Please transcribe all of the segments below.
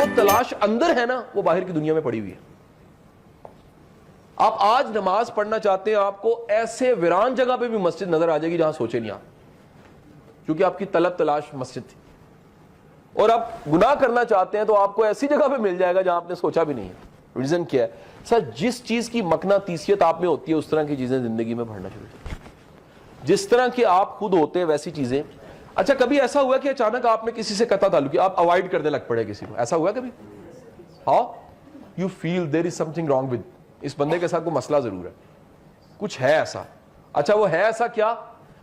جو تلاش اندر ہے نا وہ باہر کی دنیا میں پڑی ہوئی ہے. آپ آج نماز پڑھنا چاہتے ہیں, آپ کو ایسے ویران جگہ پہ بھی مسجد نظر آ جائے گی جہاں سوچے نہیں آپ, کیونکہ آپ کی طلب تلاش مسجد تھی. اور آپ گناہ کرنا چاہتے ہیں تو آپ کو ایسی جگہ پہ مل جائے گا جہاں آپ نے سوچا بھی نہیں ہے. ریزن کیا ہے سر؟ جس چیز کی مقناطیسیت آپ میں ہوتی ہے اس طرح کی چیزیں زندگی میں بڑھنا شروع ہوتی ہیں. جس طرح کے آپ خود ہوتے ہیں ویسی چیزیں. اچھا کبھی ایسا ہوا کہ اچانک آپ میں کسی سے قطع تعلق, آپ اوائڈ کرنے لگ پڑے کسی کو, ایسا ہوا کبھی؟ How you feel there is something wrong with, اس بندے کے ساتھ کوئی مسئلہ ضرور ہے, کچھ ہے ایسا. اچھا وہ ہے ایسا کیا؟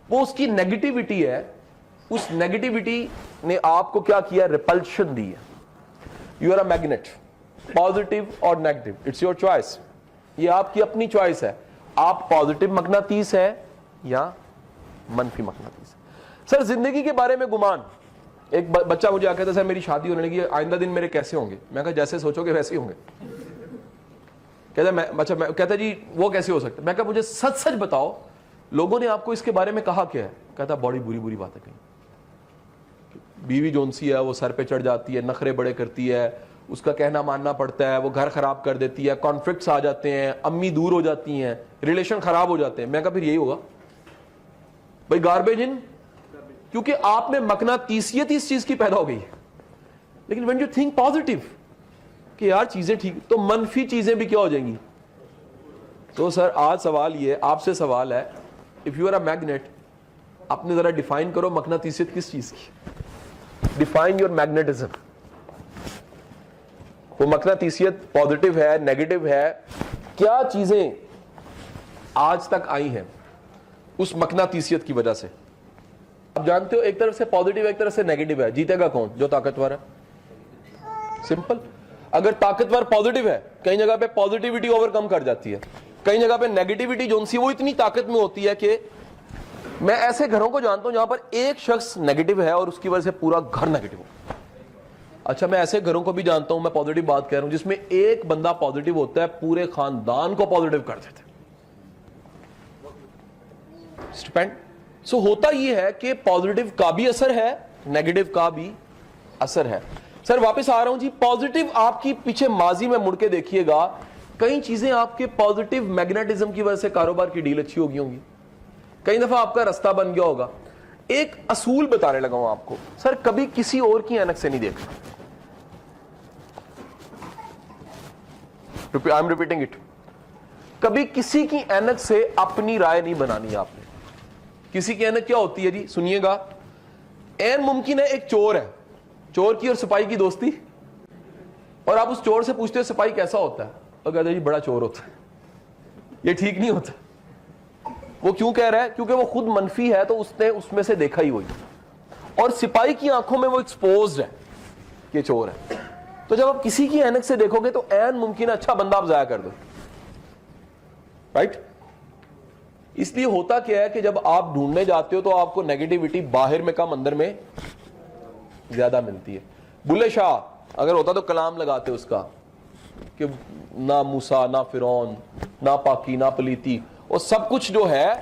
وہ اس کی نیگیٹیوٹی ہے. اس نیگیٹیوٹی نے آپ کو کیا کیا؟ ریپلشن دی ہے. You are a magnet, positive اور نیگیٹو, اٹس یور چوائس. یہ آپ کی اپنی چوائس ہے, آپ پازیٹیو مقناطیس ہے یا منفی مقناطیس. سر زندگی کے بارے میں گمان. ایک بچہ مجھے آ کہتا سر میری شادی ہونے لگی, آئندہ دن میرے کیسے ہوں گے؟ میں کہا جیسے سوچو گے ویسے ہی ہوں گے. کہتا جی وہ کیسے ہو سکتا؟ میں کہا مجھے سچ سچ بتاؤ لوگوں نے آپ کو اس کے بارے میں کہا کیا ہے؟ کہتا بڑی بری بات ہے. کہیں بیوی جون سی ہے وہ سر پہ چڑھ جاتی ہے, نخرے بڑے کرتی ہے, اس کا کہنا ماننا پڑتا ہے, وہ گھر خراب کر دیتی ہے, کانفلکٹس آ جاتے ہیں, امی دور ہو جاتی ہیں, ریلیشن خراب ہو جاتے ہیں. میں کہا پھر یہی ہوگا بھائی, گاربیج ان, کیونکہ آپ میں مقناطیسیت اس چیز کی پیدا ہو گئی ہے. لیکن when you think positive کہ یار چیزیں ٹھیک, تو منفی چیزیں بھی کیا ہو جائیں گی. تو سر آج سوال یہ, آپ سے سوال ہے, if you are a magnet, اپنے ذرا ڈیفائن کرو مقناطیسیت کس چیز کی. Define your magnetism. وہ مقناطیسیت پازیٹیو ہے, نیگیٹو ہے, کیا چیزیں آج تک آئی ہیں اس مقناطیسیت کی وجہ سے؟ آپ جانتے ہو ایک طرف سے پازیٹیو ایک طرف سے نیگیٹو ہے, جیتے گا کون؟ جو طاقتور ہے. سمپل. اگر طاقتور پازیٹیو ہے کئی جگہ پہ پازیٹیوٹی اوور کم کر جاتی ہے, کئی جگہ پہ نیگیٹیوٹی جو سی وہ اتنی طاقت میں ہوتی ہے کہ میں ایسے گھروں کو جانتا ہوں جہاں پر ایک شخص نیگیٹو ہے اور اس کی وجہ سے پورا گھر نیگیٹو ہو. اچھا میں ایسے گھروں کو بھی جانتا ہوں, میں پازیٹیو بات کہہ رہا ہوں, جس میں ایک بندہ پازیٹیو ہوتا ہے پورے خاندان کو پازیٹیو کر دیتے. سو ہوتا یہ ہے کہ پازیٹیو کا بھی اثر ہے, نیگیٹو کا بھی اثر ہے. سر واپس آ رہا ہوں جی, پازیٹیو آپ کی پیچھے ماضی میں مڑ کے دیکھیے گا, کئی چیزیں آپ کے پازیٹیو میگنیٹزم کی وجہ سے کاروبار کی ڈیل اچھی ہوگی ہوں گی, کئی دفعہ آپ کا رستہ بن گیا ہوگا. ایک اصول بتانے لگا ہوں آپ کو, سر کبھی کسی اور کی اینک سے نہیں دیکھنا. I am repeating it. کبھی کسی کی اینک سے اپنی رائے نہیں بنانی آپ نے. کسی کی اینک کیا ہوتی ہے جی, سنیے گا, این ممکن ہے ایک چور ہے, چور کی اور سپاہی کی دوستی, اور آپ اس چور سے پوچھتے ہیں سپاہی کیسا ہوتا ہے, اور کہتے ہیں جی بڑا چور ہوتا ہے. یہ ٹھیک نہیں ہوتا. وہ کیوں کہہ رہا ہے؟ کیونکہ وہ خود منفی ہے تو اس نے اس میں سے دیکھا ہی وہی, اور سپاہی کی آنکھوں میں وہ ایکسپوزڈ ہے کہ چور ہے. تو جب آپ کسی کی اینک سے دیکھو گے تو این ممکن ہے اچھا بندہ آپ ضائع کر دو, رائٹ. اس لیے ہوتا کیا ہے کہ جب آپ ڈھونڈنے جاتے ہو تو آپ کو نیگیٹیوٹی باہر میں کم اندر میں زیادہ ملتی ہے. بلے شاہ اگر ہوتا تو کلام لگاتے اس کا کہ نہ موسیٰ نہ فرعون نہ پاکی نہ پلیتی, اور سب کچھ جو ہے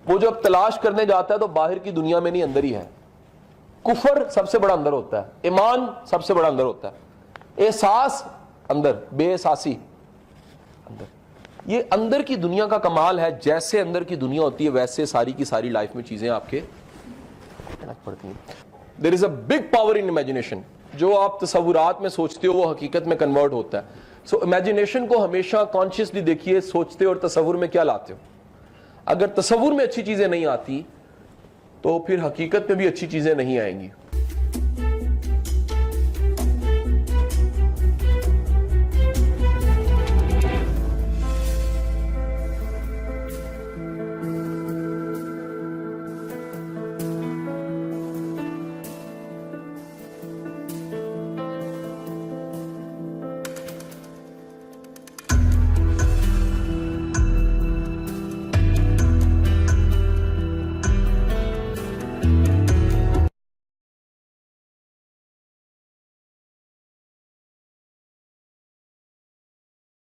وہ جب تلاش کرنے جاتا ہے تو باہر کی دنیا میں نہیں اندر ہی ہے. کفر سب سے بڑا اندر ہوتا ہے, ایمان سب سے بڑا اندر ہوتا ہے, احساس اندر, بے احساسی اندر. یہ اندر کی دنیا کا کمال ہے. جیسے اندر کی دنیا ہوتی ہے ویسے ساری کی ساری لائف میں چیزیں آپ کے پڑتی ہیں. There is a big power in imagination. جو آپ تصورات میں سوچتے ہو وہ حقیقت میں کنورٹ ہوتا ہے. سو امیجنیشن کو ہمیشہ کانشیسلی دیکھیے, سوچتے اور تصور میں کیا لاتے ہو. اگر تصور میں اچھی چیزیں نہیں آتی تو پھر حقیقت میں بھی اچھی چیزیں نہیں آئیں گی.